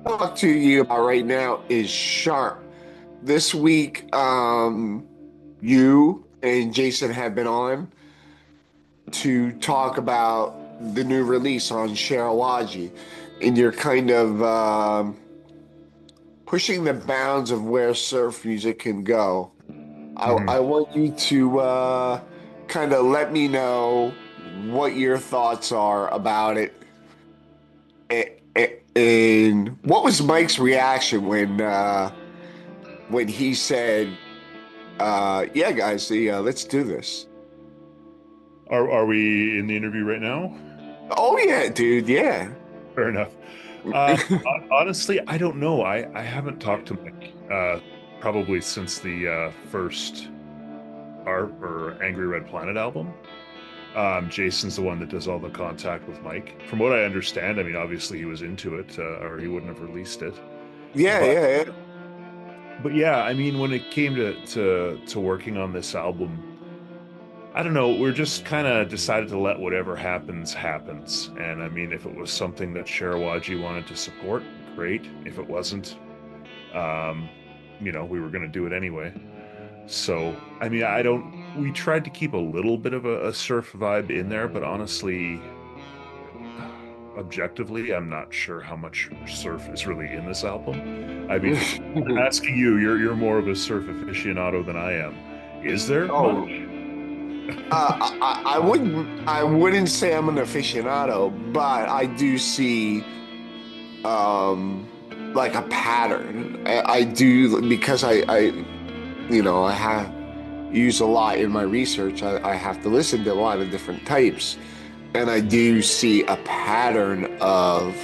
Talk to you about right now is Sharp. This week, you and Jason have been on to talk about the new release on Shareology, and you're kind of pushing the bounds of where surf music can go. I Mhm. want you to kind of let me know what your thoughts are about it. And what was Mike's reaction when he said, "Yeah, guys, let's do this." Are we in the interview right now? Oh yeah, dude, yeah. Fair enough. Honestly, I don't know. I haven't talked to Mike probably since the first Art or Angry Red Planet album. Jason's the one that does all the contact with Mike. From what I understand, I mean, obviously he was into it, or he wouldn't have released it. Yeah, But yeah, yeah. but yeah, I mean, when it came to working on this album, I don't know. We're just kind of decided to let whatever happens happens. And I mean, if it was something that Sharawaji wanted to support, great. If it wasn't, um, we were going to do it anyway. So, I mean, I don't. We tried to keep a little bit of a surf vibe in there, but honestly, objectively, I'm not sure how much surf is really in this album. I mean, asking you, you're more of a surf aficionado than I am. Is there Oh, much? I wouldn't say I'm an aficionado, but I do see um like a pattern. I do because I have used a lot in my research. I have to listen to a lot of different types, and I do see a pattern of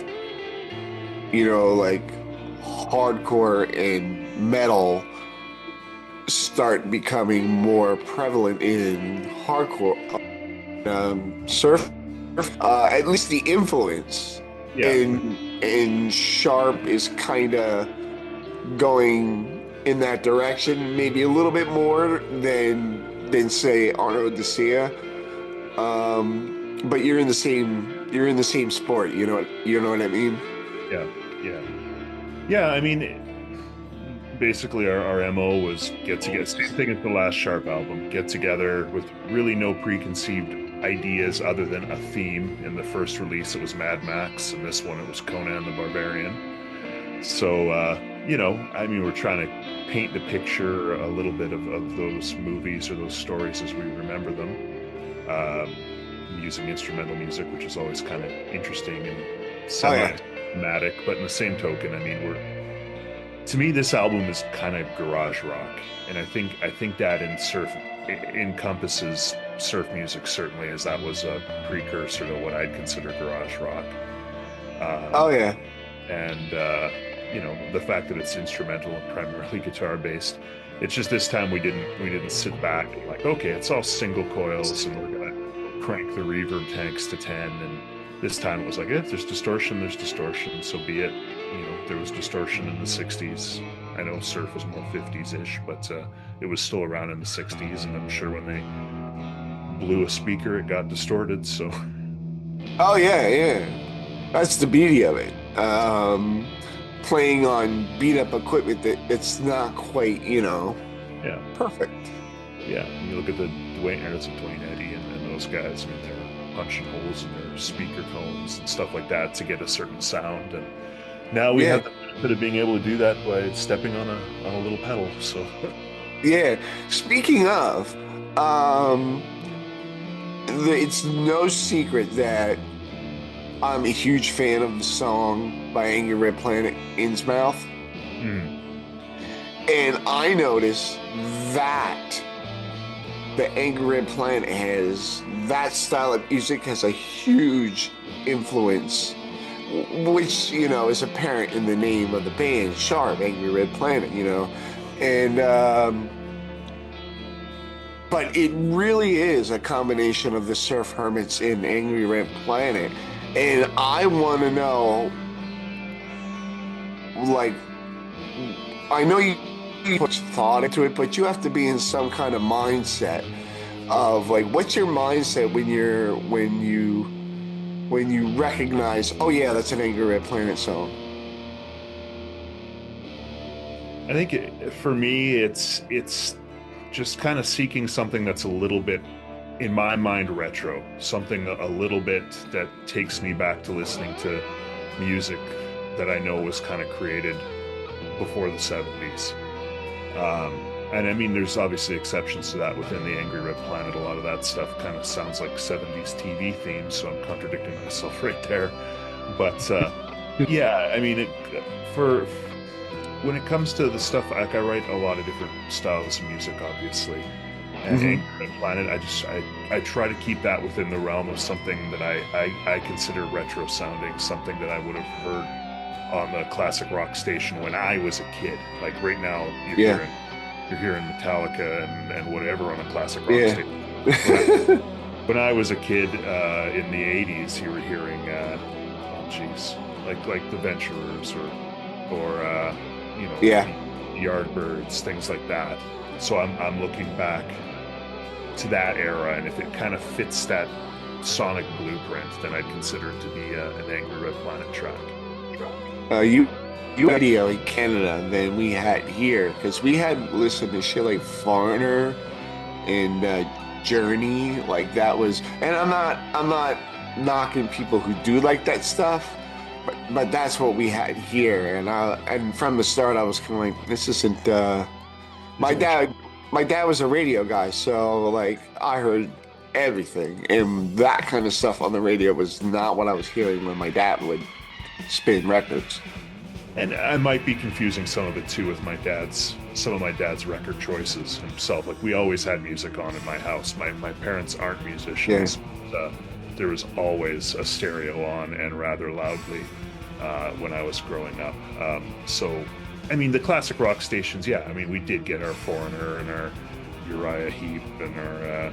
like hardcore and metal start becoming more prevalent in hardcore surf. At least the influence Yeah. and Sharp is kind of going in that direction, maybe a little bit more than say Arno Desea. But you're in the same sport. You know what I mean? Yeah. Yeah. Yeah, I mean, basically our MO was get together, same thing as the last Sharp album, get together with really no preconceived ideas other than a theme. In the first release, it was Mad Max, and this one, it was Conan the Barbarian. So, I mean, we're trying to paint the picture a little bit of those movies or those stories as we remember them, um, using instrumental music, which is always kind of interesting and Oh yeah. semi-dramatic. But in the same token, I mean, to me, this album is kind of garage rock, and I think that in surf encompasses surf music certainly, as that was a precursor to what I'd consider garage rock. Oh Um, yeah. and the fact that it's instrumental and primarily guitar based, it's just this time we didn't sit back and like, okay, it's all single coils and we're gonna crank the reverb tanks to 10. And this time it was like, if there's distortion, there's distortion, so be it. There was distortion in the 60s. I know surf was more 50s ish, but it was still around in the 60s, and I'm sure when they blew a speaker it got distorted. So Oh yeah. Yeah. That's the beauty of it. Playing on beat up equipment that it's not quite, yeah. perfect. Yeah, and you look at the Dwayne Harris and Dwayne Eddy and those guys. I mean, they were punching holes in their speaker cones and stuff like that to get a certain sound. And now we Yeah. have the benefit of being able to do that by stepping on a little pedal. So Yeah. Speaking of, um, it's no secret that I'm a huge fan of the song by Angry Red Planet, Innsmouth. mm, And I notice that the Angry Red Planet has that style of music has a huge influence, which, is apparent in the name of the band, Sharp, Angry Red Planet. And, but it really is a combination of the Surf Hermits and Angry Red Planet. And I want to know, like, I know you put thought into it, but you have to be in some kind of mindset of like, what's your mindset when you recognize, oh yeah, that's an Angry Red Planet song. I think for me, it's just kind of seeking something that's a little bit, in my mind, retro. Something a little bit that takes me back to listening to music that I know was kind of created before the 70s. And I mean, there's obviously exceptions to that within the Angry Red Planet. A lot of that stuff kind of sounds like 70s TV themes, so I'm contradicting myself right there. But yeah, I mean, for when it comes to the stuff, like I write a lot of different styles of music, obviously. And Angry Red Planet, I try to keep that within the realm of something that I consider retro sounding, something that I would have heard on the classic rock station when I was a kid. Like right now, you're hearing Metallica and whatever on a classic rock station. When I was a kid in the '80s, you were hearing, oh geez, like the Venturers or you know, Yardbirds, things like that. So I'm looking back to that era, and if it kind of fits that sonic blueprint, then I'd consider it to be an Angry Red Planet track. You radio in Canada than we had here, because we had listened to shit like Foreigner and Journey, like that was. And I'm not knocking people who do like that stuff, but that's what we had here. And from the start, I was kind of like, this isn't. My dad was a radio guy, so like I heard everything, and that kind of stuff on the radio was not what I was hearing when my dad would spin records. And I might be confusing some of it too with some of my dad's record choices himself. Like we always had music on in my house. My parents aren't musicians. But, there was always a stereo on, and rather loudly, when I was growing up. So, I mean, the classic rock stations, yeah. I mean, we did get our Foreigner and our Uriah Heep and our,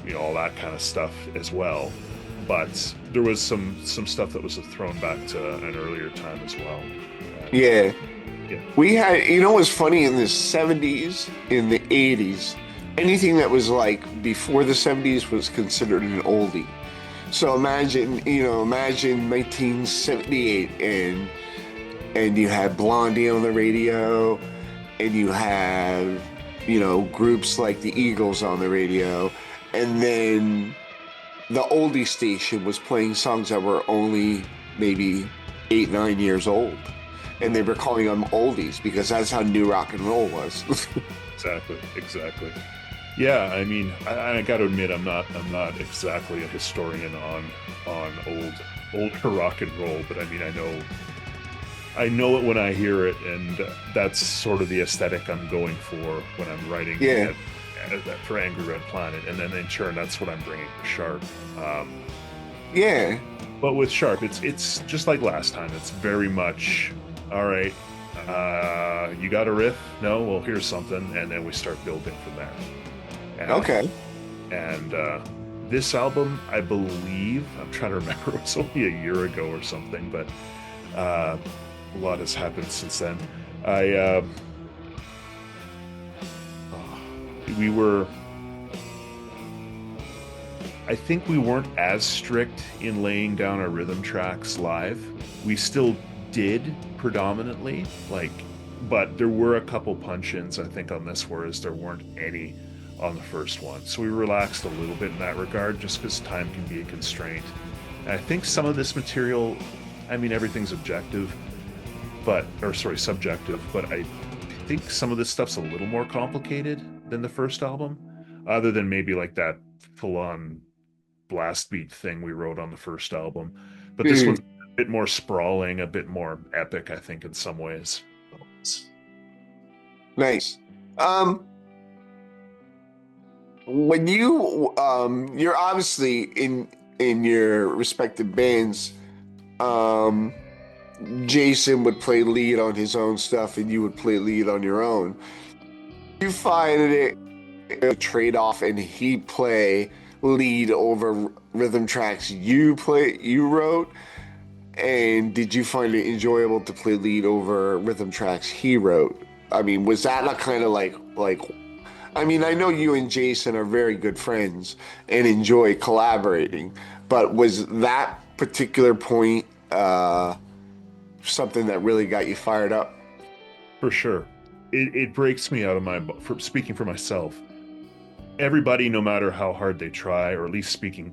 you know, all that kind of stuff as well. But there was some stuff that was thrown back to an earlier time as well. Yeah. We had, you know, what's funny, in the 70s, in the 80s, anything that was like before the 70s was considered an oldie. So imagine 1978, and you had Blondie on the radio, and you have, you know, groups like the Eagles on the radio, and then the oldie station was playing songs that were only maybe 8-9 years old, and they were calling them oldies because that's how new rock and roll was. Exactly. Yeah, I mean, I got to admit, I'm not exactly a historian on older rock and roll, but I mean, I know it when I hear it, and that's sort of the aesthetic I'm going for when I'm writing for Angry Red Planet, and then in turn, that's what I'm bringing to Sharp. But with Sharp, it's just like last time. It's very much, all right, you got a riff? No? Well, here's something, and then we start building from there. And this album, I believe, I'm trying to remember, it was only a year ago or something, but a lot has happened since then. I think we weren't as strict in laying down our rhythm tracks live. We still did predominantly, but there were a couple punch-ins, I think, on this, whereas there weren't any on the first one. So we relaxed a little bit in that regard, just because time can be a constraint. And I think some of this material, I mean, everything's subjective, but I think some of this stuff's a little more complicated than the first album, other than maybe like that full-on blast beat thing we wrote on the first album. But this one's a bit more sprawling, a bit more epic, I think, in some ways. Nice. When you're obviously in your respective bands, Jason would play lead on his own stuff and you would play lead on your own. You find it a trade-off and he play lead over rhythm tracks you wrote? And did you find it enjoyable to play lead over rhythm tracks he wrote? I mean, was that a kind of like I mean, I know you and Jason are very good friends and enjoy collaborating, but was that particular point something that really got you fired up? For sure. It breaks me out of for speaking for myself. Everybody, no matter how hard they try, or at least speaking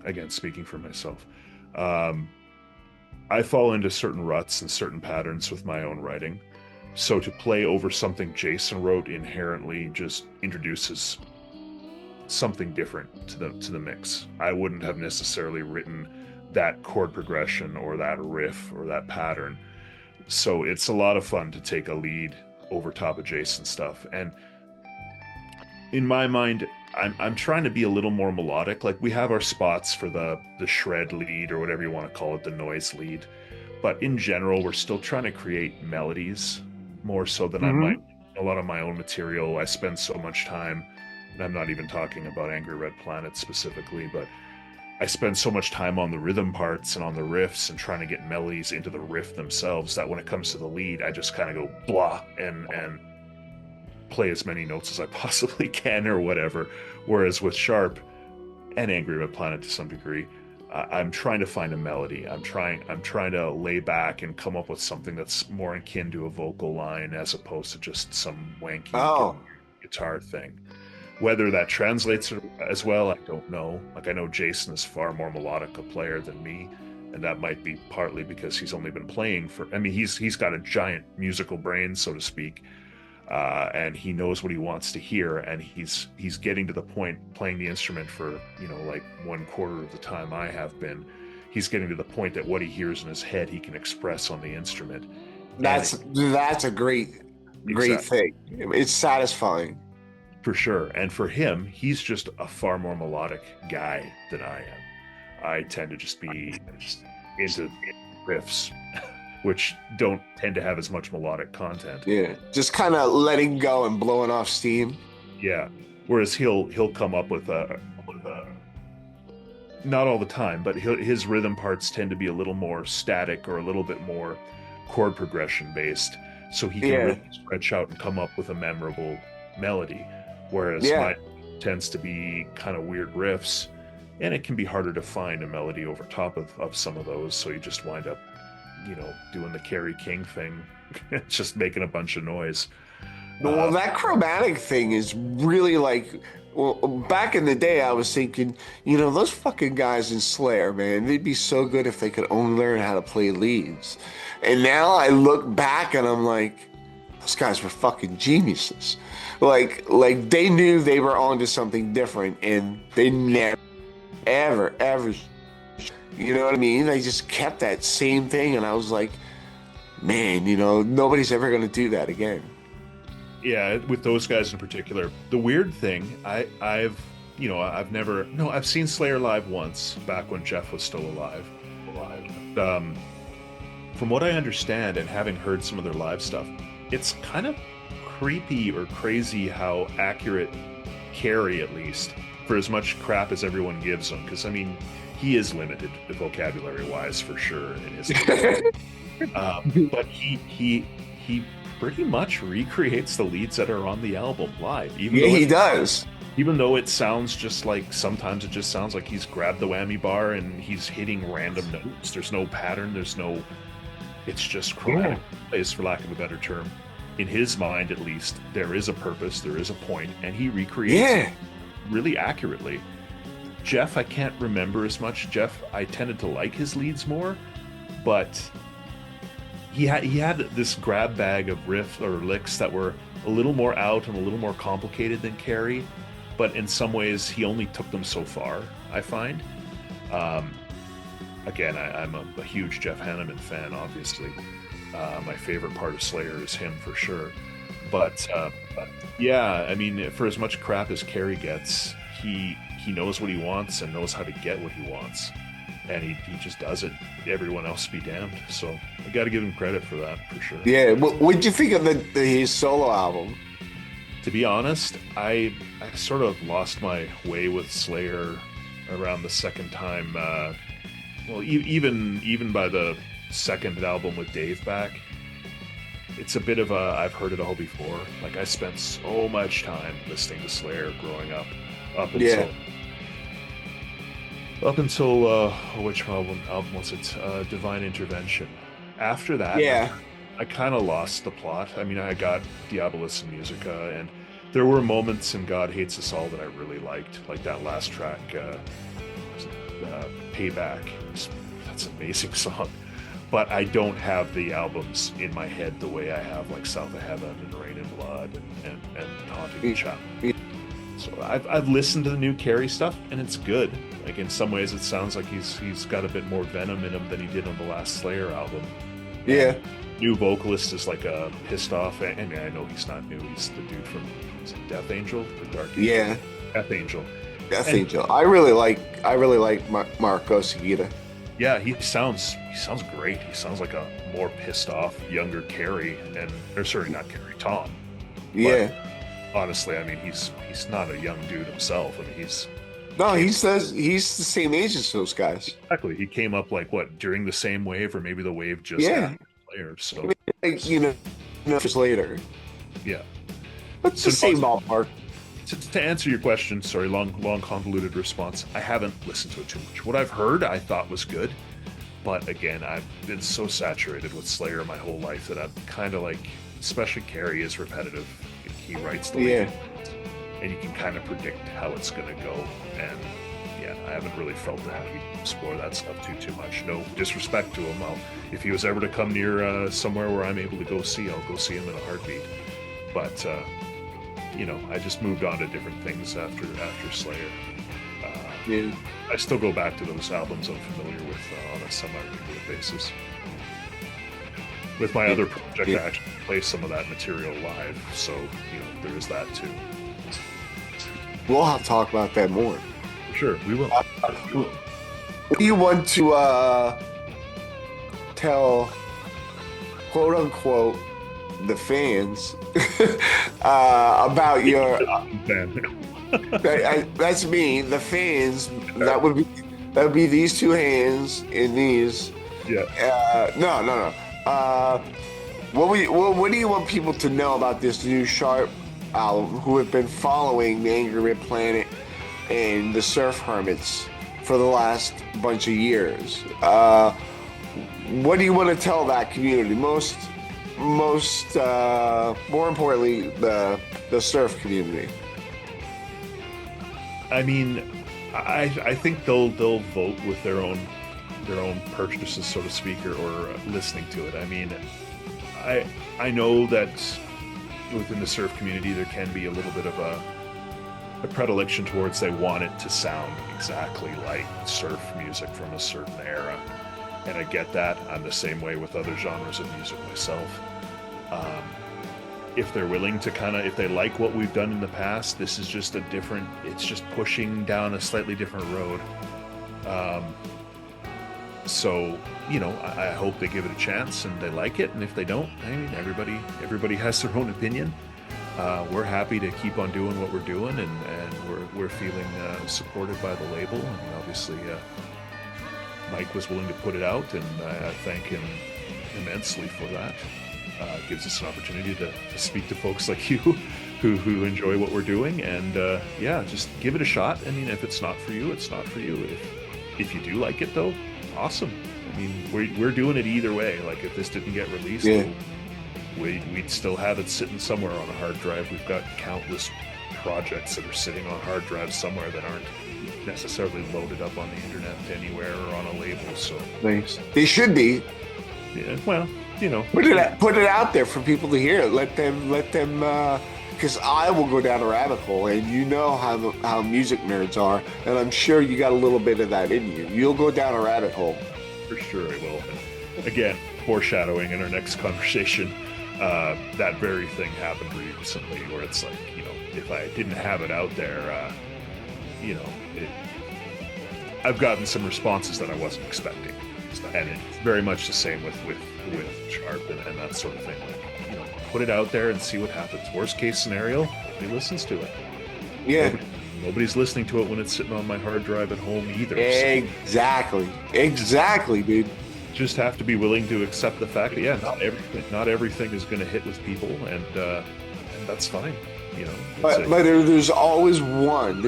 for myself, um, I fall into certain ruts and certain patterns with my own writing. So to play over something Jason wrote inherently just introduces something different to the mix. I wouldn't have necessarily written that chord progression or that riff or that pattern. So it's a lot of fun to take a lead over top of Jason's stuff. And in my mind, I'm trying to be a little more melodic. Like we have our spots for the shred lead or whatever you want to call it, the noise lead. But in general, we're still trying to create melodies more so than I might a lot of my own material. I spend so much time, and I'm not even talking about Angry Red Planet specifically, but I spend so much time on the rhythm parts and on the riffs and trying to get melodies into the riff themselves that when it comes to the lead, I just kind of go blah and play as many notes as I possibly can or whatever. Whereas with Sharp and Angry Red Planet to some degree, I'm trying to find a melody. I'm trying to lay back and come up with something that's more akin to a vocal line as opposed to just some wanky guitar thing. Whether that translates as well, I don't know. Like I know Jason is far more melodic a player than me, and that might be partly because he's only been playing for. I mean, he's got a giant musical brain, so to speak, and he knows what he wants to hear, and he's getting to the point playing the instrument for like 1/4 of the time I have been. He's getting to the point that what he hears in his head he can express on the instrument. That's a great thing. It's satisfying. For sure. And for him, he's just a far more melodic guy than I am. I tend to just be into riffs, which don't tend to have as much melodic content. Yeah, just kind of letting go and blowing off steam. Yeah. Whereas he'll come up with a not all the time, but his rhythm parts tend to be a little more static or a little bit more chord progression based, so he can really stretch out and come up with a memorable melody. Whereas mine tends to be kind of weird riffs, and it can be harder to find a melody over top of some of those. So you just wind up, doing the Kerry King thing, just making a bunch of noise. Well, that chromatic thing is really like, well, back in the day, I was thinking, those fucking guys in Slayer, man, they'd be so good if they could only learn how to play leads. And now I look back and I'm like, those guys were fucking geniuses. Like they knew they were onto something different, and they never, ever, you know what I mean? They just kept that same thing, and I was like, man, nobody's ever going to do that again. Yeah, with those guys in particular. The weird thing, I've seen Slayer live once, back when Jeff was still alive. From what I understand, and having heard some of their live stuff, it's kind of creepy or crazy how accurate Kerry, at least, for as much crap as everyone gives him, because I mean, he is limited vocabulary-wise for sure in his but he pretty much recreates the leads that are on the album live. He does. Even though it sounds just like, sometimes it just sounds like he's grabbed the whammy bar and he's hitting random notes. There's no pattern. It's just chromatic plays, for lack of a better term. In his mind, at least, there is a purpose, there is a point, and he recreates it really accurately. Jeff, I can't remember as much. Jeff, I tended to like his leads more, but he had this grab bag of riffs or licks that were a little more out and a little more complicated than Kerry, but in some ways he only took them so far, I find. Again, I'm a huge Jeff Hanneman fan, obviously. My favorite part of Slayer is him for sure. But yeah, I mean, for as much crap as Kerry gets, he knows what he wants and knows how to get what he wants. And he just does it. Everyone else be damned. So I got to give him credit for that, for sure. Yeah, what'd you think of his solo album? To be honest, I sort of lost my way with Slayer around the second time. Well, even by the second album with Dave back, it's a bit of a I've heard it all before. Like, I spent so much time listening to Slayer growing up until which album was it? Divine Intervention. After that, I kind of lost the plot. I mean, I got Diabolus and Musica, and there were moments in God Hates Us All that I really liked, like that last track, Payback. That's an amazing song. But I don't have the albums in my head the way I have like South of Heaven and Rain and Blood and Haunting the Chapel. So I've listened to the new Carey stuff, and it's good. Like in some ways, it sounds like he's got a bit more venom in him than he did on the last Slayer album. Yeah. New vocalist is like a pissed off, and I know he's not new. He's the dude from Death Angel or Dark Angel? Yeah. Death Angel. Death Angel. I really like Marco Seguida. Yeah, he sounds great. He sounds like a more pissed off, younger Carey, or sorry, not Carey, Tom. Yeah. But honestly, I mean, he's not a young dude himself. I mean, he's the same age as those guys. Exactly. He came up like what, during the same wave, or maybe the wave just after Slayer. So like, years later. Yeah. It's the same ballpark. To answer your question, sorry, long convoluted response. I haven't listened to it too much. What I've heard, I thought was good, but again, I've been so saturated with Slayer my whole life that I'm kind of like, especially Carey is repetitive. He writes the way, and you can kind of predict how it's gonna go. And yeah, I haven't really felt that he explore that stuff too much. No disrespect to him. If he was ever to come near somewhere where I'm able to go see, I'll go see him in a heartbeat. But I just moved on to different things after Slayer. I still go back to those albums I'm familiar with on a semi-regular basis. With my other project, I actually play some of that material live, so there is that too. We'll have to talk about that more. For sure, we will. What do you want to tell, quote unquote, the fans about your that's me, the fans. That would be these two hands in these. No. What do you want people to know about this new Sharp album, who have been following the Angry Red Planet and the Surf Hermits for the last bunch of years? What do you want to tell that community? More importantly, the surf community. I mean, I think they'll vote with their own purchases, so to speak, or listening to it. I mean, I know that within the surf community there can be a little bit of a predilection towards they want it to sound exactly like surf music from a certain era, and I get that. I'm the same way with other genres of music myself. If they're willing to if they like what we've done in the past, this is just it's just pushing down a slightly different road. So, I hope they give it a chance and they like it. And if they don't, I mean, everybody has their own opinion. We're happy to keep on doing what we're doing, and we're feeling supported by the label. And obviously, Mike was willing to put it out, and I thank him immensely for that. It gives us an opportunity to speak to folks like you who enjoy what we're doing, and just give it a shot. I mean, if it's not for you, it's not for you. If you do like it, though, awesome. I mean, we're doing it either way. Like, if this didn't get released, we'd still have it sitting somewhere on a hard drive. We've got countless projects that are sitting on hard drives somewhere that aren't necessarily loaded up on the internet anywhere or on a label. So nice. They should be. Yeah, well, put it out there for people to hear. Let them because I will go down a rabbit hole, and how music nerds are, and I'm sure you got a little bit of that in you. You'll go down a rabbit hole. For sure I will. And again, foreshadowing in our next conversation, that very thing happened recently where it's like, if I didn't have it out there, I've gotten some responses that I wasn't expecting. And it's very much the same with Sharp and that sort of thing. Like, put it out there and see what happens. Worst case scenario, nobody listens to it. Yeah. Nobody's listening to it when it's sitting on my hard drive at home either. Exactly, dude. Just have to be willing to accept the fact that not everything is going to hit with people, and that's fine. But there's always one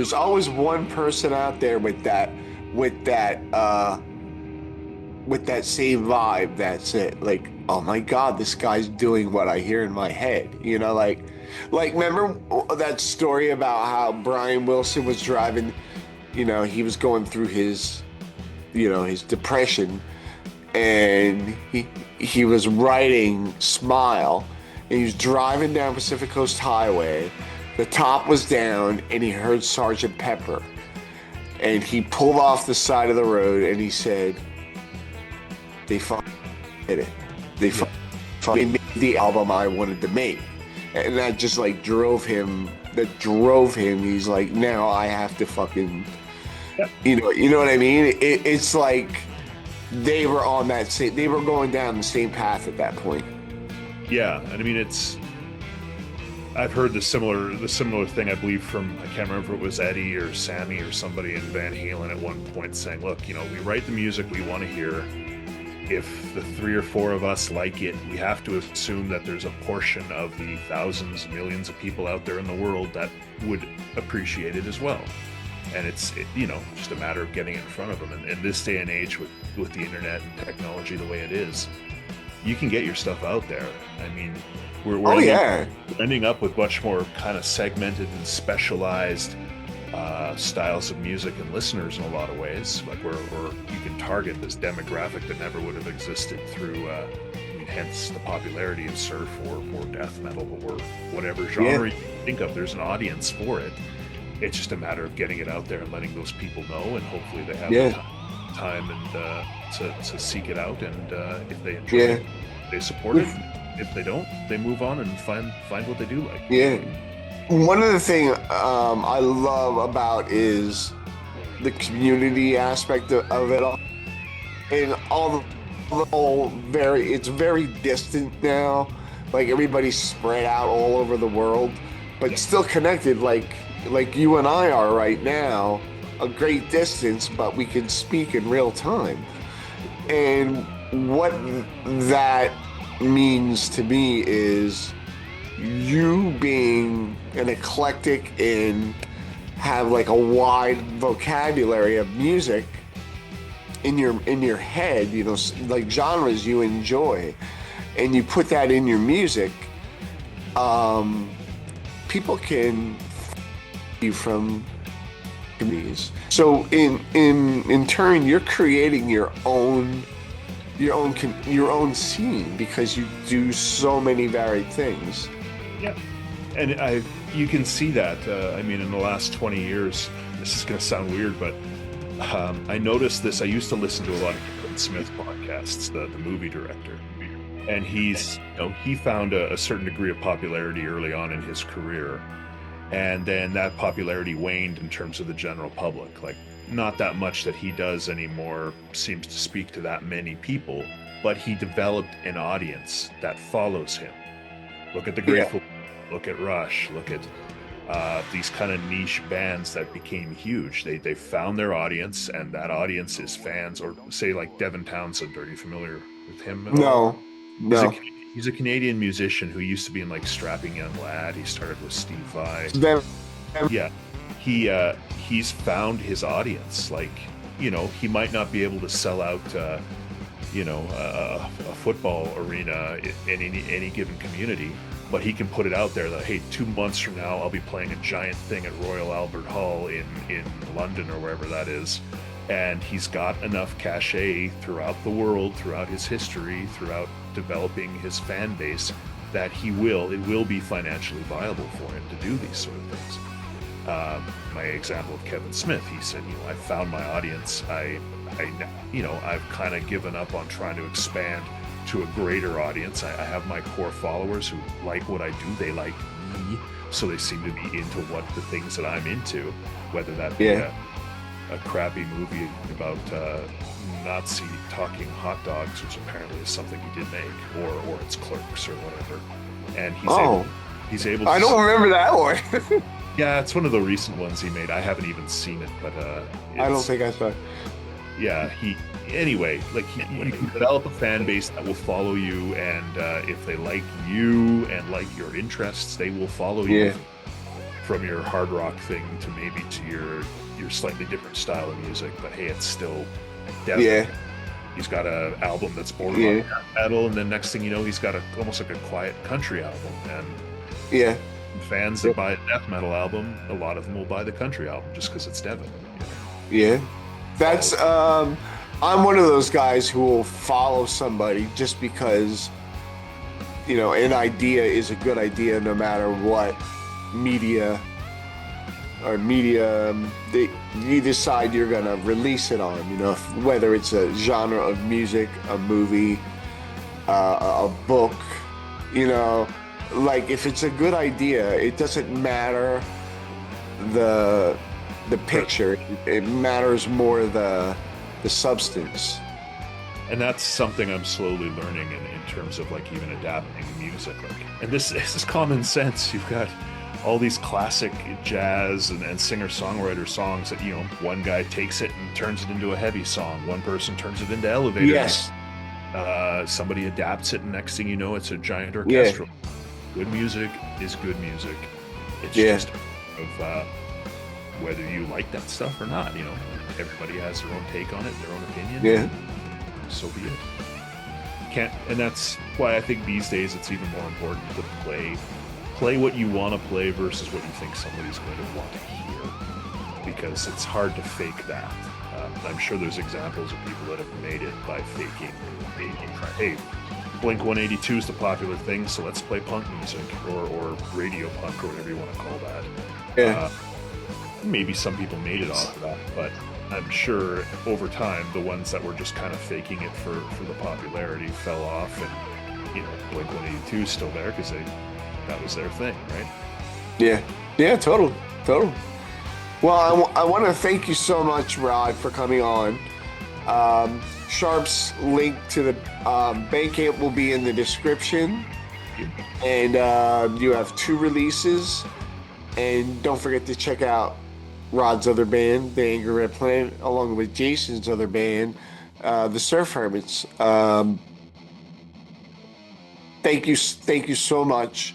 person out there with that same vibe. That's it. Like, oh my God, this guy's doing what I hear in my head. You know, like remember that story about how Brian Wilson was driving, you know, he was going through his, you know, his depression, and he was writing Smile, and he was driving down Pacific Coast Highway. The top was down, and he heard Sergeant Pepper, and he pulled off the side of the road, and he said, "They fucking did it. They fucking made the album I wanted to make," and that just like drove him. That drove him. He's like, now I have to fucking, Yep. you know what I mean? It's like they were on that same. They were going down the same path at that point. Yeah, and I mean I've heard the similar thing, I believe, from, I can't remember if it was Eddie or Sammy or somebody in Van Halen at one point, saying, look, you know, we write the music we want to hear. If the 3 or 4 of us like it, we have to assume that there's a portion of the thousands, millions of people out there in the world that would appreciate it as well. And it's you know, just a matter of getting in front of them. And in this day and age, with the internet and technology the way it is, you can get your stuff out there. I mean, we're ending up with much more kind of segmented and specialized styles of music and listeners in a lot of ways. Like where you can target this demographic that never would have existed through, I mean, hence the popularity of surf or death metal or whatever genre you think of. There's an audience for it. It's just a matter of getting it out there and letting those people know, and hopefully they have the time and to seek it out, and if they enjoy it, they support it. If they don't, they move on and find what they do like. Yeah. One of the things I love about is the community aspect of it all, and all the whole it's very distant now. Like everybody's spread out all over the world, but still connected. Like you and I are right now, a great distance, but we can speak in real time. And what that means to me is you being an eclectic and have like a wide vocabulary of music in your head, you know, like genres you enjoy, and you put that in your music. People can you from communities. So in turn, you're creating your own scene because you do so many varied things. Yeah, and you can see that. I mean, in the last 20 years, this is going to sound weird, but I noticed this. I used to listen to a lot of Clint Smith podcasts, the movie director, and he found a certain degree of popularity early on in his career. And then that popularity waned in terms of the general public. Like, not that much that he does anymore seems to speak to that many people, but he developed an audience that follows him. Look at the Grateful, look at Rush, look at these kind of niche bands that became huge. They found their audience, and that audience is fans, or say like Devin Townsend. Are you familiar with him at all? No. He's a Canadian musician who used to be in like Strapping Young Lad. He started with Steve Vai. Yeah, he's found his audience. Like, you know, he might not be able to sell out, a football arena in any given community, but he can put it out there that, hey, 2 months from now, I'll be playing a giant thing at Royal Albert Hall in London or wherever that is. And he's got enough cachet throughout the world, throughout his history, throughout developing his fan base, that it will be financially viable for him to do these sort of things. My example of Kevin Smith, he said, you know, I found my audience. I've kind of given up on trying to expand to a greater audience. I have my core followers who like what I do. They like me, so they seem to be into the things that I'm into, whether that be a crappy movie about Nazi talking hot dogs, which apparently is something he did make, or it's Clerks or whatever. And he's able to, I don't remember that one. Yeah, it's one of the recent ones he made. I haven't even seen it, but I don't think I saw it. Yeah, he develop a fan base that will follow you, and if they like you and like your interests, they will follow you from your hard rock thing to maybe to your slightly different style of music. But hey, it's still definitely He's got an album that's borderline metal, and then next thing you know, he's got almost like a quiet country album. And yeah. fans that buy a death metal album, a lot of them will buy the country album just because it's Devin. Yeah, that's I'm one of those guys who will follow somebody just because, you know, an idea is a good idea no matter what media you decide you're gonna release it on. You know, whether it's a genre of music, a movie, a book. You know, like if it's a good idea, it doesn't matter the picture. It matters more the substance. And that's something I'm slowly learning in terms of like even adapting music. Like, and this is common sense. You've got all these classic jazz and singer-songwriter songs that, you know, one guy takes it and turns it into a heavy song. One person turns it into elevator. Yes. Somebody adapts it, and next thing you know, it's a giant orchestral. Yeah. Good music is good music. It's just of whether you like that stuff or not. You know, everybody has their own take on it, their own opinion. Yeah. So be it. And that's why I think these days it's even more important to play what you want to play versus what you think somebody's going to want to hear, because it's hard to fake that. I'm sure there's examples of people that have made it by faking. Hey, Blink-182 is the popular thing, so let's play punk music or radio punk or whatever you want to call that. Yeah. Maybe some people made it off of that, but I'm sure over time the ones that were just kind of faking it for the popularity fell off, and, you know, Blink-182 is still there because that was their thing, right? Yeah, total. Well, I want to thank you so much, Rod, for coming on. Sharp's link to the Bandcamp will be in the description. And you have 2 releases. And don't forget to check out Rod's other band, the Angry Red Planet, along with Jason's other band, the Surf Hermits. Thank you so much.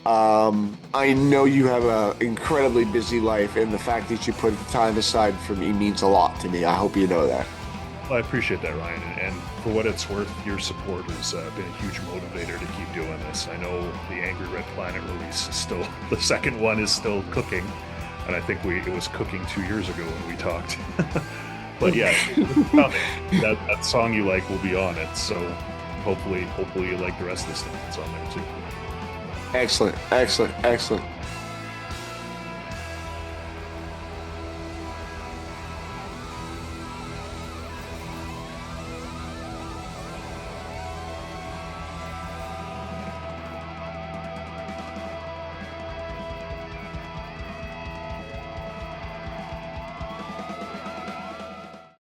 I know you have an incredibly busy life, and the fact that you put the time aside for me means a lot to me. I hope you know that. Well, I appreciate that, Ryan, and for what it's worth, your support has been a huge motivator to keep doing this. I know the Angry Red Planet release is still, the second one is still cooking, and I think it was cooking 2 years ago when we talked. But yeah, that song you like will be on it, so hopefully you like the rest of the stuff that's on there too. Excellent.